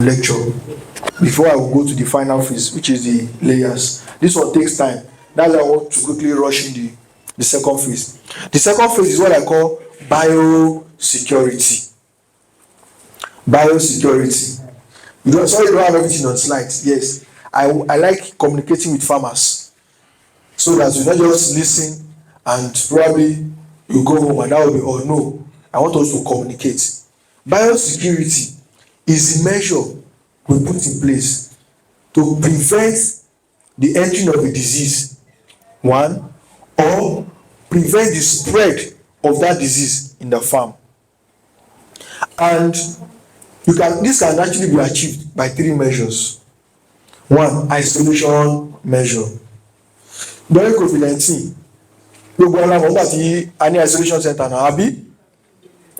lecture before I will go to the final phase, which is the layers. This one takes time. That's why I want to quickly rush in the second phase. The second phase is what I call biosecurity. Biosecurity. Sorry, you don't have everything on slides. Yes, I like communicating with farmers so that you not just listen and probably you go home and that will be all. No, I want us to communicate. Biosecurity is the measure we put in place to prevent the entry of a disease, one, or prevent the spread of that disease in the farm. And this can actually be achieved by three measures. One, isolation measure. During COVID-19, gbogbo ara wọn gbà tí a ní isolation center náà, àbí?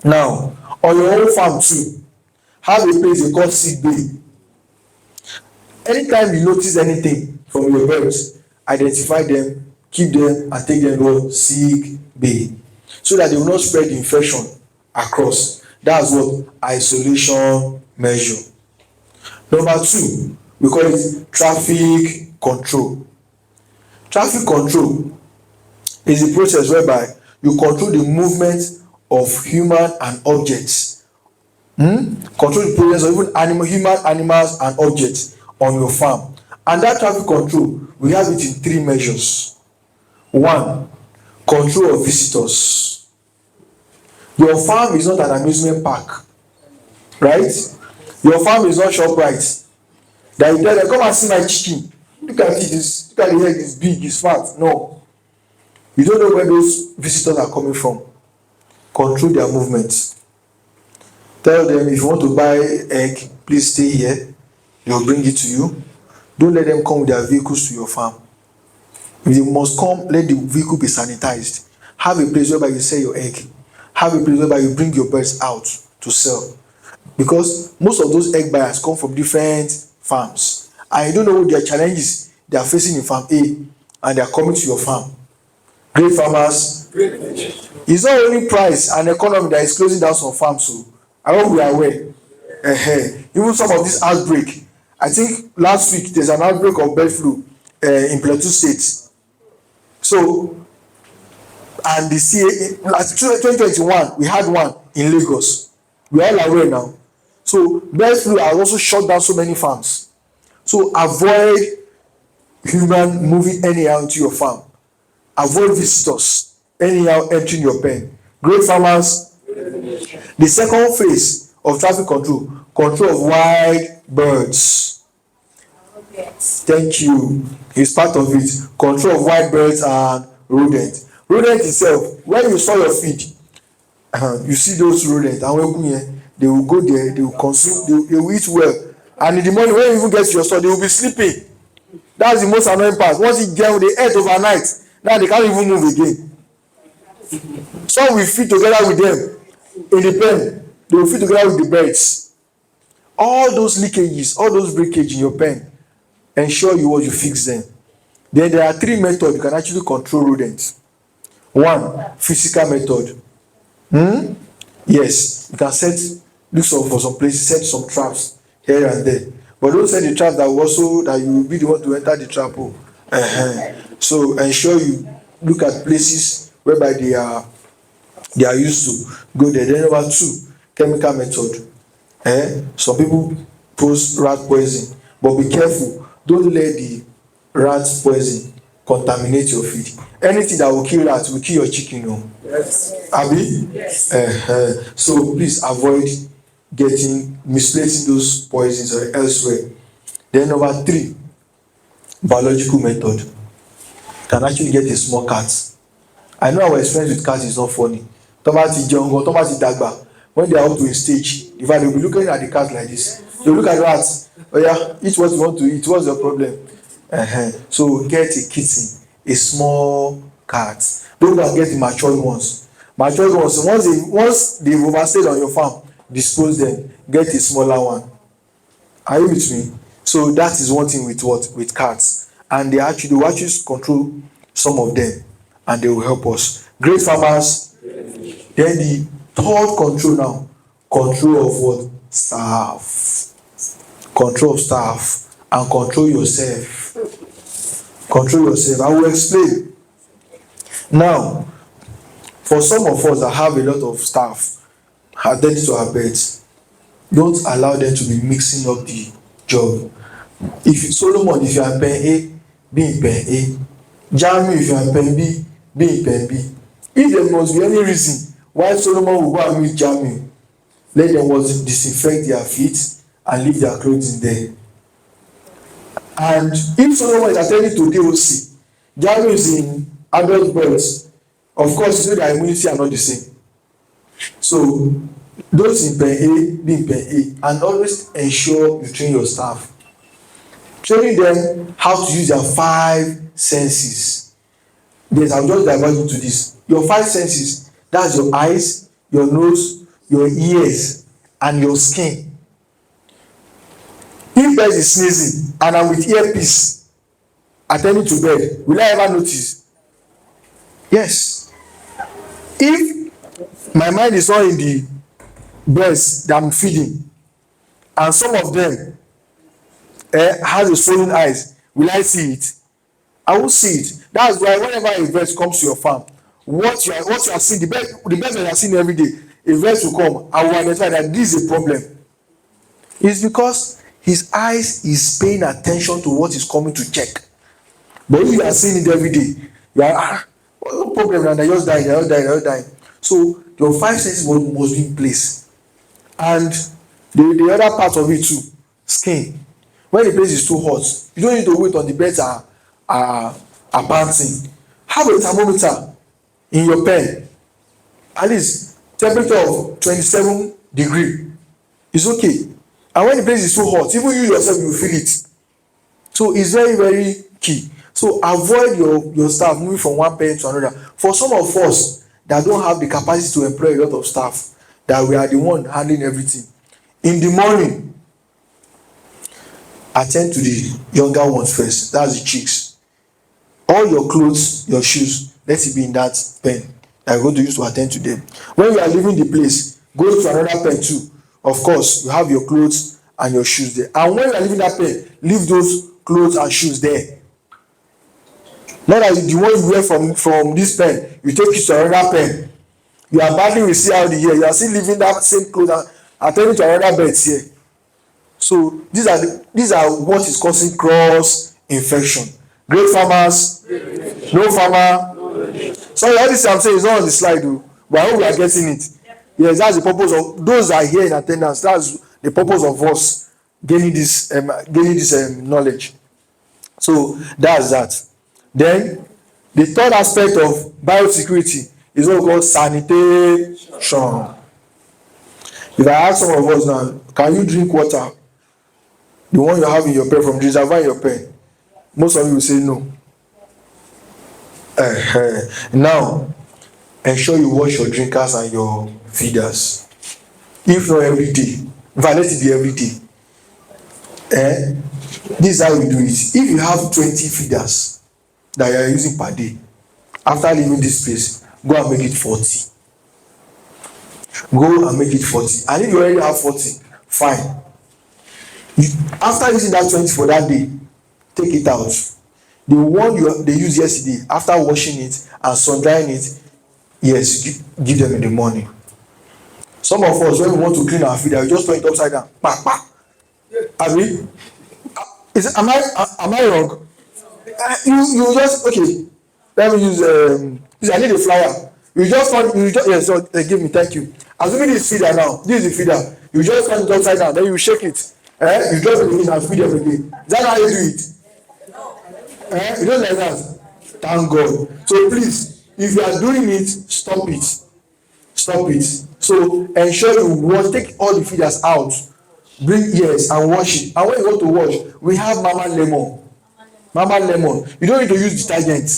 Now, on your own farm too, have a place they call sick bay. Anytime you notice anything from your birds, identify them, keep them, and take them to sick bay, so that they will not spread the infection across. That's what isolation measure. Number two, we call it traffic control. Traffic control is the process whereby you control the movement of human and objects. Control the progress of even human, animals, and objects on your farm. And that traffic control, we have it in three measures. One, control of visitors. Your farm is not an amusement park, right? Your farm is not ShopRite. That you tell them, come and see my chicken. Look at it, look at the egg, it's big, it's fat. No. You don't know where those visitors are coming from. Control their movements. Tell them, if you want to buy egg, please stay here. They'll bring it to you. Don't let them come with their vehicles to your farm. If they must come, let the vehicle be sanitized. Have a place whereby you sell your egg. Have a place whereby you bring your birds out to sell. Because most of those egg buyers come from different farms. And you don't know what their challenges they are facing in farm A, and they are coming to your farm. Great farmers. It's not only price and economy that is closing down some farms. So I hope we are aware. Even some of this outbreak. I think last week there's an outbreak of bird flu in Plateau State. So, and the last 2021 we had one in Lagos. We are all aware now. So bird flu has also shut down so many farms. So avoid human moving anyhow into your farm. Avoid visitors anyhow entering your pen. Great farmers. The second phase of traffic control, control of wild birds. Thank you. It's part of it. Control of wild birds and rodent. Rodent itself, when you saw your feed, you see those rodents, and they will go there, they will consume, they will eat well. And in the morning, when you even get to your store, they will be sleeping. That's the most annoying part. Once you get, they ate overnight. Now they can't even move again. Some will feed together with them in the pen. They will feed together with the birds. All those leakages, all those breakage in your pen, ensure you fix them. Then there are three methods you can actually control rodents. One, physical method. Yes, you can look for some places, set some traps here and there. But don't set the trap that you will be the one to enter the trap. So ensure you look at places whereby they are used to go there. Then number two, chemical method. Some people pose rat poison, but be careful. Don't let the rat poison contaminate your feed. Anything that will kill rats will kill your chicken. Yes. Abi? Yes. So please avoid misplacing those poisons or elsewhere. Then number three, biological method. Can actually get a small cat. I know our experience with cats is not funny. Tomati jungle, tomati dagba. When they are up to a stage, in fact, they'll be looking at the cat like this. They'll look at the rats. Oh yeah, eat what you want to eat. What's your problem? So get a kitten, a small cat. Don't go and get the matured ones. Matured ones, once they've overstayed on your farm, dispose them. Get a smaller one. Are you with me? So that is one thing with cats. And they will actually control some of them, and they will help us. Great farmers. Then the third control now, control of what? Staff. control of staff, and control yourself. Control yourself. I will explain. Now, for some of us that have a lot of staff attending to our beds, don't allow them to be mixing up the job. If Solomon, if you are pen A, be in pen A. Jeremy, if you are pen B, be in pen B. If there must be any reason why Solomon will go and meet Jeremy, let them was disinfect their feet and leave their clothes in there. And if Solomon is attending to DOC, Jeremy is in adult births, of course you know their immunity are not the same. So those in pen A be in pen A, and always ensure you train your staff. Training them how to use their 5 senses. Yes, I'll just divert you to this. Your 5 senses, that's your eyes, your nose, your ears, and your skin. If bird is sneezing and I'm with earpiece attending to bed, will I ever notice? Yes. If my mind is not in the birds that I'm feeding, and some of them has a swollen eyes, will I see it? I will see it. That's why whenever a vet comes to your farm, what you are seeing, the best that you are seeing every day, a vet will come, I will identify that this is a problem. It's because his eyes is paying attention to what is coming to check. But if you are seeing it every day, you are no problem, and they just dying. So your 5 senses must be in place. And the other part of it too, skin. When the place is too hot, you don't need to wait on the birds are panting. Have a thermometer in your pen. At least temperature of 27 degree is okay. And when the place is too hot, even you yourself you feel it. So it's very, very key. So avoid your staff moving from one pen to another. For some of us that don't have the capacity to employ a lot of staff, that we are the one handling everything, in the morning, attend to the younger ones first. That's the chicks. All your clothes, your shoes, let it be in that pen that you're going to use to attend to them. When you are leaving the place, go to another pen too. Of course, you have your clothes and your shoes there. And when you are leaving that pen, leave those clothes and shoes there. Not that the one you wear from this pen, you take it to another pen. You are battling with CRD here. You are still leaving that same clothes and attending to another beds here. So these are what is causing cross infection. Great farmers, no farmer. Sorry, all this I'm saying is not on the slide, though, but I hope we are getting it. Yes, that's the purpose of those are here in attendance. That's the purpose of us gaining this knowledge. So that's that. Then the third aspect of biosecurity is what we call sanitation. If I ask some of us now, can you drink water? The one you have in your pen from the reservoir in your pen. Most of you will say no. Now, ensure you wash your drinkers and your feeders. If not every day, let it be every day. This is how we do it. If you have 20 feeders that you are using per day, after leaving this place, go and make it 40. Go and make it 40. And if you already have 40, fine. After using that 20 for that day, take it out. The one they used yesterday, after washing it and sun drying it, yes, give them in the morning. Some of us, when we want to clean our feeder, we just throw it upside down. Pa, pa. Abi, am I wrong? You just okay. Let me use. I need a flyer. Yes. So give me. Thank you. Assuming this feeder now, this is the feeder. You just turn it upside down, then you shake it. You drop it in and feed them again. Is that how you do it? You don't like that. Thank God. So please, if you are doing it, stop it. Stop it. So ensure you take all the feeders out, bring and wash it. And when you go to wash, we have Mama Lemon. Mama Lemon. You don't need to use detergent.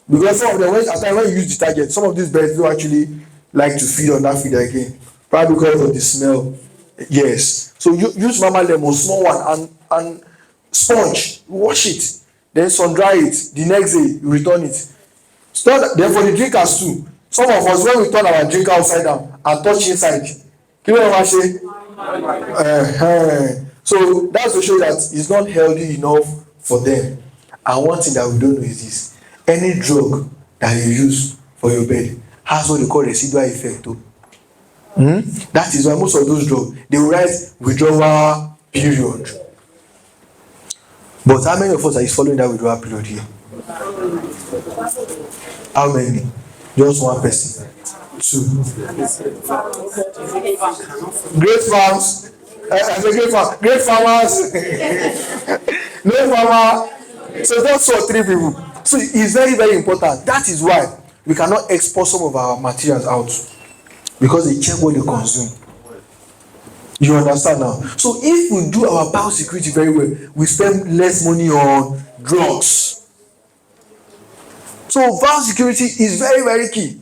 Because some of them, when you use detergent, some of these birds don't actually like to feed on that feeder again. Probably because of the smell. Yes. So you use Mama Lemon, small one, and sponge, wash it, then sun dry it. The next day you return it. So then for the drinkers too. Some of us, when we turn our drink upside down and touch inside, you know what I say? So that's to show that it's not healthy enough for them. And one thing that we don't know is this: any drug that you use for your bed has what they call residual effect too. That is why most of those drugs they will write withdrawal period. But how many of us are following that withdrawal period here? How many? Just one person. Two. Great farms. I say great farm. Great farmers. No farmer. So that's for three people. So it's very, very important. That is why we cannot export some of our materials out, because they check what they consume. You understand now? So if we do our biosecurity very well, we spend less money on drugs. So biosecurity is very, very key.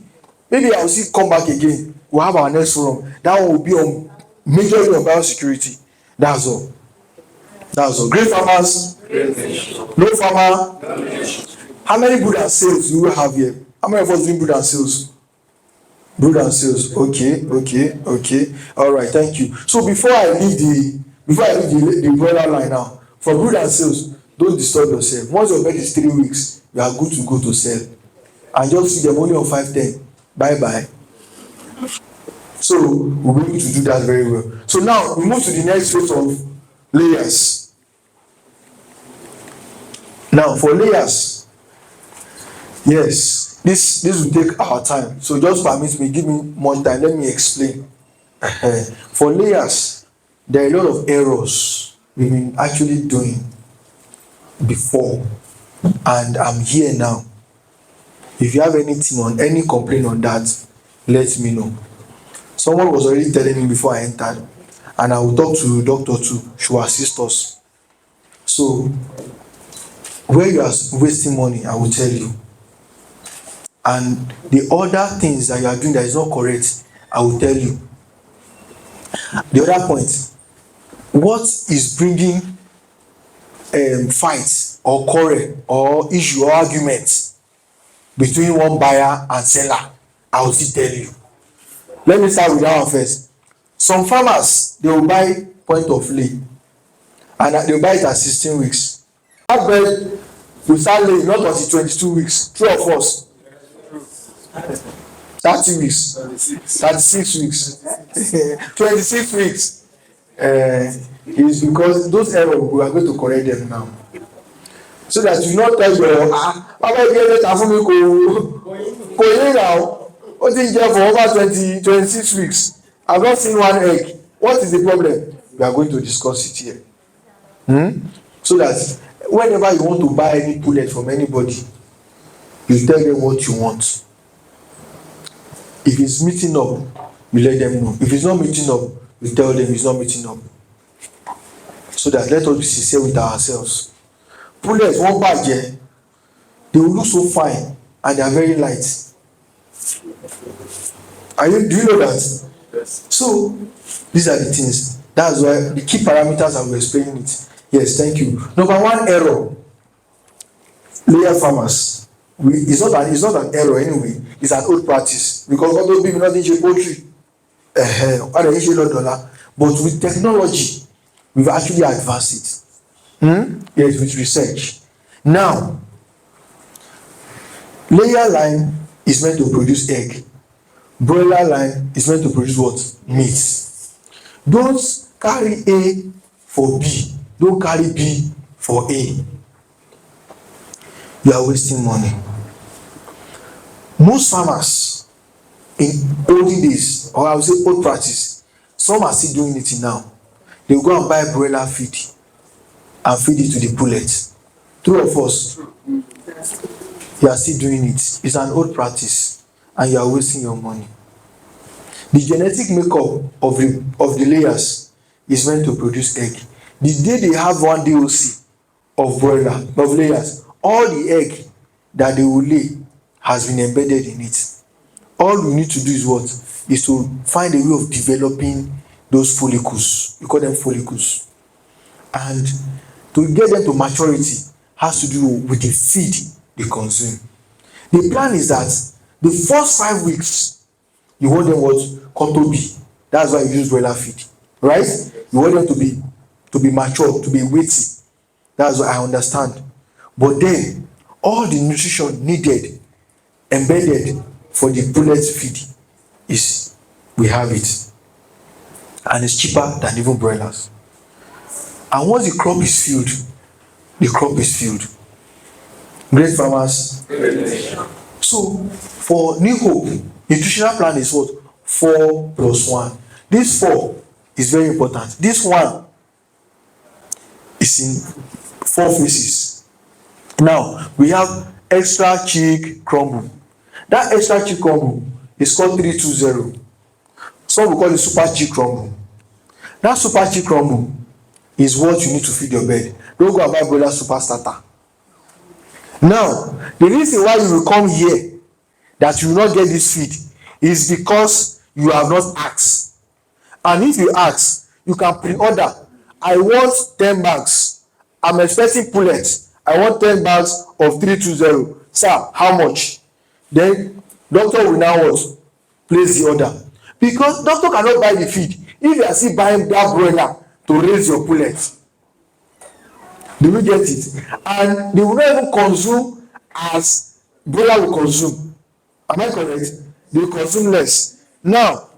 Maybe I will see come back again. We'll have our next forum. That one will be on majorly on biosecurity. That's all. That's all. Great farmers. No farmer. How many brood and sales do we have here? How many of us doing brood and sales? Brood and sales. Okay. All right. Thank you. So before I leave the broiler line now, for brood and sales, don't disturb yourself. Once your bed is 3 weeks, you are good to go to sell. And just see them only on 510. Bye. So we're going to do that very well. So now we move to the next phase of layers. Now for layers, yes, this will take our time. So just permit me, give me more time. Let me explain. For layers, there are a lot of errors we've been actually doing before, and I'm here now. If you have anything on any complaint on that, let me know. Someone was already telling me before I entered, and I will talk to the doctor too. She will assist us. So where you are wasting money, I will tell you. And the other things that you are doing that is not correct, I will tell you. The other point, what is bringing fights or quarrel or issue or argument between one buyer and seller, I will still tell you. Let me start with that one first. Some farmers, they will buy point of lay, and they will buy it at 16 weeks. That bird will start laying not until 22 weeks. True of us? 30 weeks, 36 weeks, 26 weeks. Is because those errors, we are going to correct them now. So that you not tell your Baba get better for me go now. What is there for over 26 weeks? I've not seen one egg. What is the problem? We are going to discuss it here. So that whenever you want to buy any pullet from anybody, you tell them what you want. If it's meeting up, you let them know. If it's not meeting up, you tell them it's not meeting up. So that let us be sincere with ourselves. Pullets won't budget. They will look so fine and they are very light. Do you know that? Yes. So these are the things. That's why the key parameters I will explain it. Yes, thank you. Number one error. Layer farmers. It's not an error anyway. It's an old practice. Because all those people not in poultry. But with technology, we've actually advanced it. Yes, with research. Now, layer line is meant to produce egg. Broiler line is meant to produce what? Meat. Don't carry A for B. Don't carry B for A. You are wasting money. Most farmers in olden days, or I would say old practice, some are still doing it now. They will go and buy broiler feed and feed it to the pullet. True of us, you are still doing it. It's an old practice and you are wasting your money. The genetic makeup of the layers is meant to produce egg. The day they have one DOC of layers, all the egg that they will lay has been embedded in it. All we need to do is what? Is to find a way of developing those follicles. We call them follicles. And to get them to maturity has to do with the feed they consume. The plan is that the first 5 weeks, you want them what? Cotton B. That's why you use broiler feed. Right? You want them to be mature, to be weighty. That's what I understand. But then all the nutrition needed, embedded for the pullet feed is we have it, and it's cheaper than even broilers. And once the crop is filled, the crop is filled. Great farmers. So for New Hope, nutritional plan is what? 4+1. This 4 is very important. This 1 is in 4 phases. Now we have extra chick crumble. That extra chick crumble is called 320. Some will call it super chick crumble. That super chick crumble is what you need to feed your bird. Don't go and buy broiler super starter. Now the reason why you will come here that you will not get this feed is because you have not asked. And if you ask, you can pre-order. I want 10 bags. I'm expecting pullets. I want 10 bags of 320. Sir, how much? Then doctor will now what? Place the order. Because doctor cannot buy the feed if you are still buying that broiler to raise your pullet. Do you get it? And they will not even consume as broiler will consume. Am I correct? They will consume less. Now,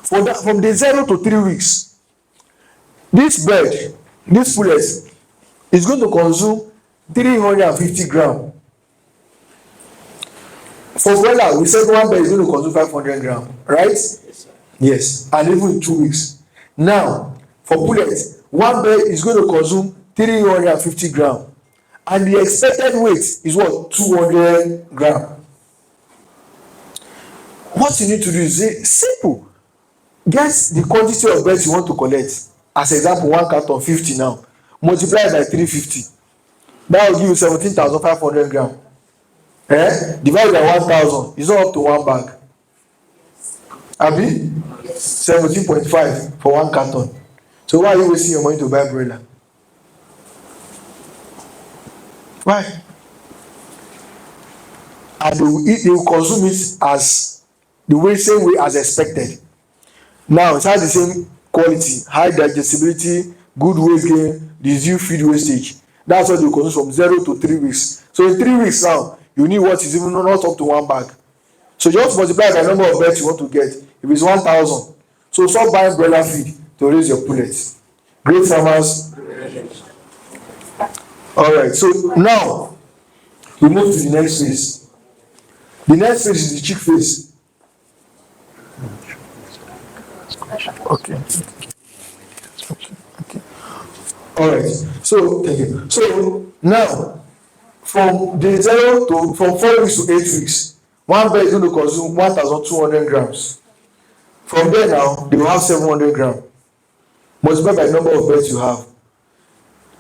for that, from the 0 to 3 weeks, this bird, this pullet, is going to consume 350 grams. For broiler, we said one bird is going to consume 500 grams, right? Yes, and even in 2 weeks. Now, for pullet, one bird is going to consume 350 grams, and the expected weight is what? 200 grams. What you need to do is simple. Get the quantity of birds you want to collect. As example, 1 carton 50 now. Multiply it by 350. That will give you 17,500 grams. Divide by 1,000. It's not up to 1 bag. Abi? 17.5 for 1 carton. So why are you wasting your money to buy broiler? Why? And they will consume it as the way, same way as expected. Now it has the same quality, high digestibility, good weight gain, reduce feed wastage. That's what they consume from 0 to 3 weeks. So in 3 weeks now, you need what is even not up to 1 bag. So just multiply the number of birds you want to get. If it's 1,000, so stop buying broiler feed to raise your pullets. Great farmers. All right. So now we move to the next phase. The next phase is the chick phase. Okay. All right. So thank you. So now, from the 0 to from 4 weeks to 8 weeks, one bird is going to consume 1,200 grams. From there now, they will have 700 grams. Multiply by the number of birds you have.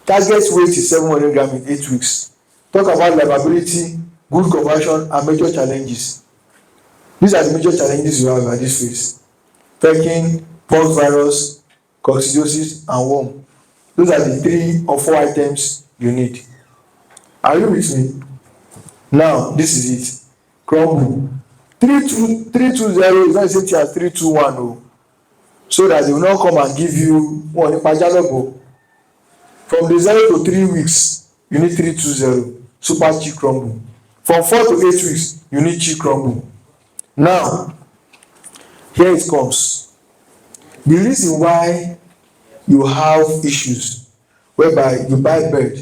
Target weight is 700 grams in 8 weeks. Talk about livability, good conversion, and major challenges. These are the major challenges you have at this phase: pecking, pox virus, coccidiosis, and worm. Those are the 3 or 4 items you need. Are you with me? Now, this is it. Crumble. 320 is not the same thing as 321. Oh. So that they will not come and give you one. From the 0 to 3 weeks, you need 320 super chick crumble. From 4 to 8 weeks, you need chick crumble. Now, here it comes. The reason why you have issues whereby you buy bird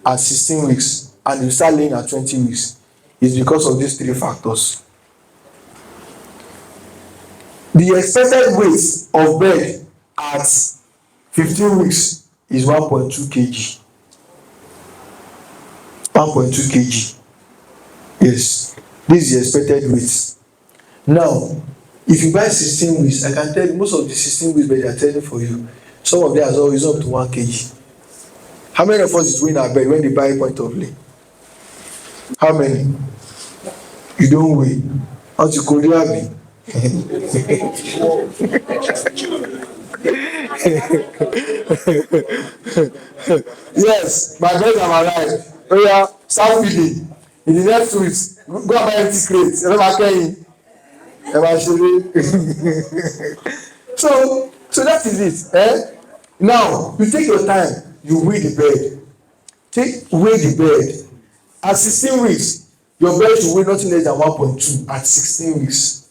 at 16 weeks and you start laying at 20 weeks is because of these 3 factors. The expected weight of bird at 15 weeks is 1.2 kg. 1.2 kg. Yes, this is the expected weight. Now, if you buy 16 weeks, I can tell you most of the 16 weeks bird they are telling for you, some of them are always up to 1 kg. How many of us is weighing our bird when they buy a point of lay? How many? You don't weigh. As you could have me. Yes, my birds have arrived. Oh yeah, start feeding. In the next 2 weeks, go and buy empty crates. So that is it. Now you take your time, you weigh the bird. Weigh the bird. At 16 weeks, your bird should weigh nothing less than 1.2. At 16 weeks,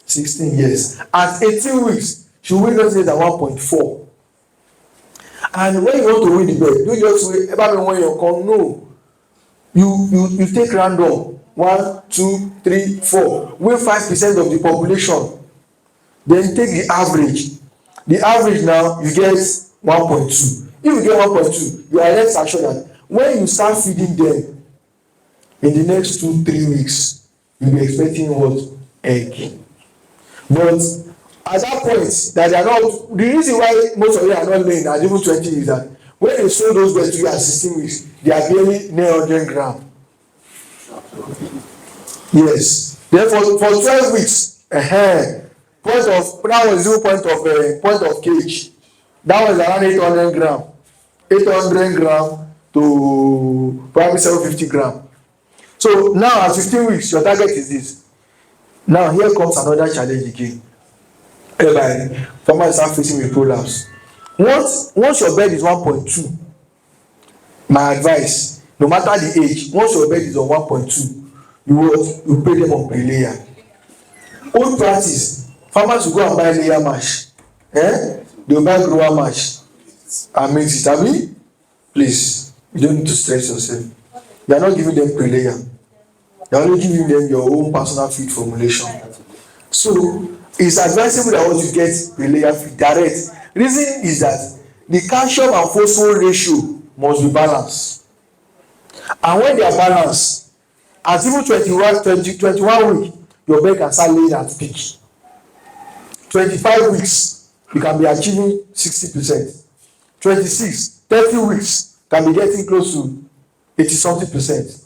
16 years. At 18 weeks, should weigh nothing less than 1.4. And when you want to weigh the bird, don't just weigh ever when you come. No, you take random 1, 2, 3, 4. Weigh 5% of the population. Then take the average. The average now you get 1.2. If you get 1.2, you are less assured that when you start feeding them in the next 2-3 weeks, you be expecting what? Egg. But at that point, that they are not, the reason why most of them are not laying at even 20 is that when they sow those birds to you at 16 weeks, they are barely 900 grams. Yes. Then for 12 weeks, point of that was 0 point of cage. That was around 800 grams. 800 grams to probably 750 grams. So now at 15 weeks, your target is this. Now here comes another challenge again. Whereby farmers start facing with prolapse. Once your bird is 1.2, my advice, no matter the age, once your bird is on 1.2, you pay them on pre-layer. Old practice, farmers will go and buy layer mash. They will buy grower mash and mix it. Abi, please, you don't need to stress yourself. You are not giving them pre-layer. You are only giving them your own personal feed formulation. So it's advisable that once you get pre-layer feed direct. Reason is that the calcium and phosphorus ratio must be balanced. And when they are balanced, at even 21 weeks, your bird can start laying at peak. 25 weeks, you can be achieving 60%. 26, 30 weeks, can be getting close to 80-something%.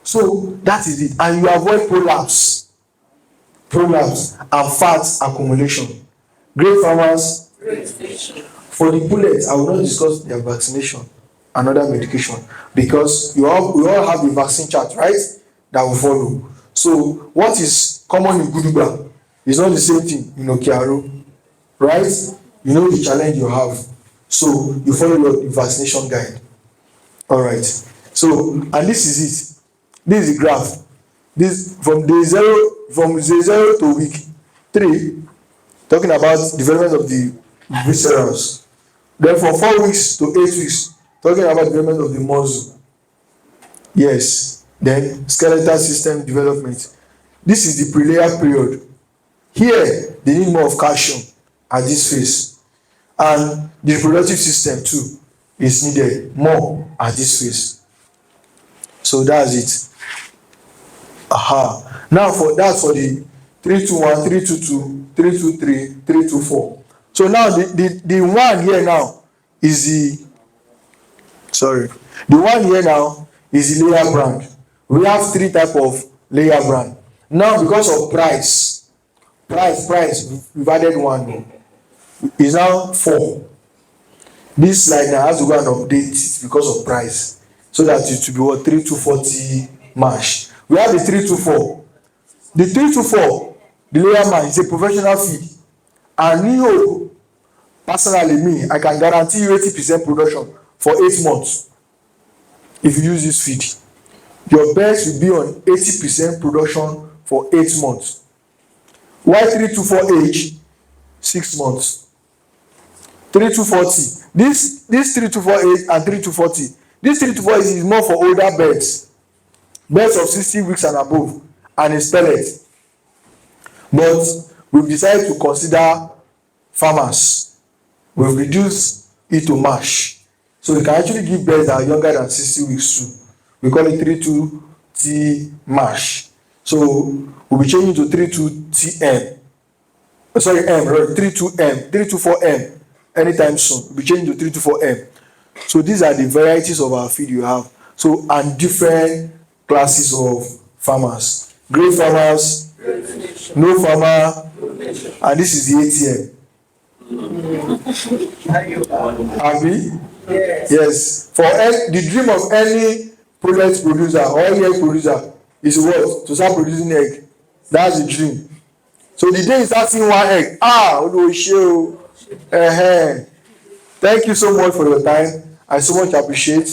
So that is it. And you avoid prolapse and fat accumulation. Great farmers. For the bullets, I will not discuss their vaccination and other medication because we all have the vaccine chart, right? That will follow. So what is common in Guduba is not the same thing in Okiaro, right? You know the challenge you have. So you follow your vaccination guide. All right. So, and this is it. This is the graph. This from day zero to week 3, talking about development of the viscerals. Then from 4 weeks to 8 weeks, talking about development of the muscle. Yes. Then skeletal system development. This is the pre-layer period. Here, they need more of calcium at this phase. And the reproductive system too is needed more at this phase. So that's it. Now that's for the 3-2-1, 3-2-2, 3-2-3, 3-2-4. So now the one here now is the one here now is the layer brand. We have 3 types of layer brand. Now because of price, we've added one. It's now 4. This slide now has to go and update it because of price. So that it will be what 3-2-40 mash. We have the 3-2-4. The 3-2-4, the layer mash is a professional feed. And you, personally me, I can guarantee you 80% production for 8 months. If you use this feed, your birds will be on 80% production for 8 months. Why 3-2-4 6 months. 3-2-40. This 3-2-4 and 3-2-40. This 3-4 is more for older birds of 60 weeks and above, and it's pellet. But we've decided to consider farmers. We've reduced it to mash. So we can actually give birds that are younger than 60 weeks too. We call it 3-2-T mash. So we'll be changing to 3-2-TM. 3-2-M, 3-2-4M anytime soon. We'll be changing to 3-2-4M. So these are the varieties of our feed you have. So, and different classes of farmers. Great farmers, no farmer, and this is the ATM. Abi? Yes. For the dream of any product producer or any egg producer is what? To start producing egg. That's the dream. So the day you start seeing one egg, Thank you so much for your time. I so much appreciate.